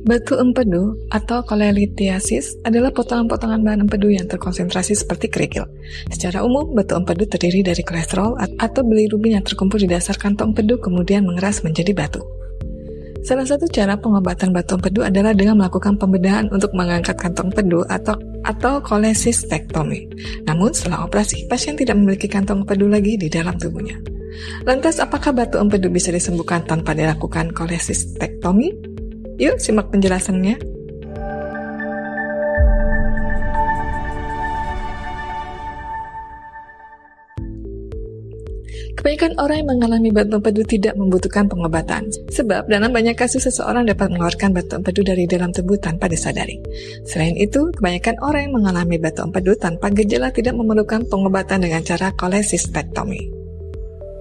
Batu empedu atau kolelithiasis adalah potongan-potongan bahan empedu yang terkonsentrasi seperti kerikil. Secara umum, batu empedu terdiri dari kolesterol atau bilirubin yang terkumpul di dasar kantong empedu kemudian mengeras menjadi batu. Salah satu cara pengobatan batu empedu adalah dengan melakukan pembedahan untuk mengangkat kantong empedu atau kolesistektomi. Namun, setelah operasi, pasien tidak memiliki kantong empedu lagi di dalam tubuhnya. Lantas, apakah batu empedu bisa disembuhkan tanpa dilakukan kolesistektomi? Yuk, simak penjelasannya. Kebanyakan orang yang mengalami batu empedu tidak membutuhkan pengobatan, sebab dalam banyak kasus seseorang dapat mengeluarkan batu empedu dari dalam tubuh tanpa disadari. Selain itu, kebanyakan orang yang mengalami batu empedu tanpa gejala tidak memerlukan pengobatan dengan cara kolesistektomi.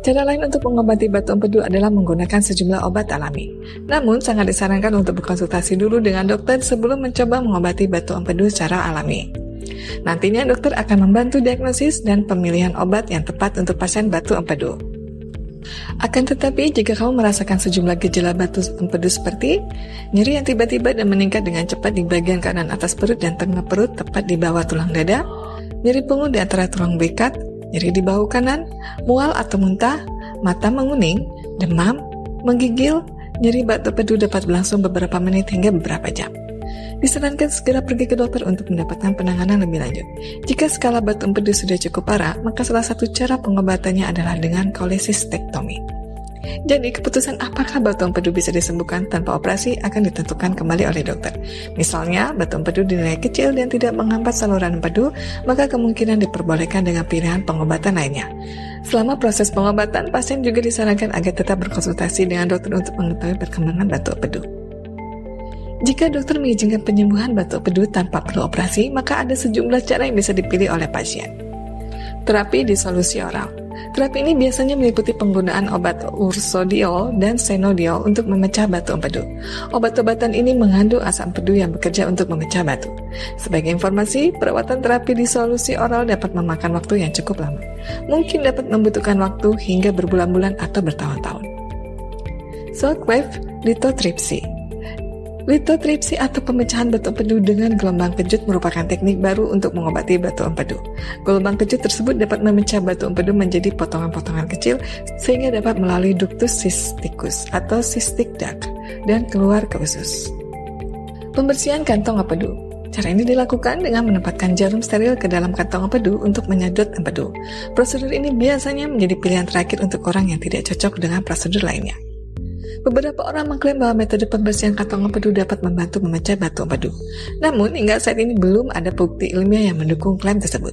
Cara lain untuk mengobati batu empedu adalah menggunakan sejumlah obat alami. Namun, sangat disarankan untuk berkonsultasi dulu dengan dokter sebelum mencoba mengobati batu empedu secara alami. Nantinya dokter akan membantu diagnosis dan pemilihan obat yang tepat untuk pasien batu empedu. Akan tetapi, jika kamu merasakan sejumlah gejala batu empedu seperti nyeri yang tiba-tiba dan meningkat dengan cepat di bagian kanan atas perut dan tengah perut tepat di bawah tulang dada, nyeri punggung di antara tulang belikat, nyeri di bahu kanan, mual atau muntah, mata menguning, demam, menggigil, nyeri batu empedu dapat berlangsung beberapa menit hingga beberapa jam. Disarankan segera pergi ke dokter untuk mendapatkan penanganan lebih lanjut. Jika skala batu empedu sudah cukup parah, maka salah satu cara pengobatannya adalah dengan kolesistektomi. Jadi, keputusan apakah batu empedu bisa disembuhkan tanpa operasi akan ditentukan kembali oleh dokter. Misalnya, batu empedu dinilai kecil dan tidak menghambat saluran empedu, maka kemungkinan diperbolehkan dengan pilihan pengobatan lainnya. Selama proses pengobatan, pasien juga disarankan agar tetap berkonsultasi dengan dokter untuk mengetahui perkembangan batu empedu. Jika dokter mengizinkan penyembuhan batu empedu tanpa perlu operasi, maka ada sejumlah cara yang bisa dipilih oleh pasien. Terapi disolusi oral. Terapi ini biasanya meliputi penggunaan obat ursodiol dan senodiol untuk memecah batu empedu. Obat-obatan ini mengandung asam empedu yang bekerja untuk memecah batu. Sebagai informasi, perawatan terapi disolusi oral dapat memakan waktu yang cukup lama. Mungkin dapat membutuhkan waktu hingga berbulan-bulan atau bertahun-tahun. Shockwave lithotripsy. Lithotripsy atau pemecahan batu empedu dengan gelombang kejut merupakan teknik baru untuk mengobati batu empedu. Gelombang kejut tersebut dapat memecah batu empedu menjadi potongan-potongan kecil sehingga dapat melalui ductus cysticus atau cystic duct dan keluar ke usus. Pembersihan kantong empedu. Cara ini dilakukan dengan menempatkan jarum steril ke dalam kantong empedu untuk menyedot empedu. Prosedur ini biasanya menjadi pilihan terakhir untuk orang yang tidak cocok dengan prosedur lainnya. Beberapa orang mengklaim bahwa metode pembersihan kantong empedu dapat membantu memecah batu empedu. Namun, hingga saat ini belum ada bukti ilmiah yang mendukung klaim tersebut.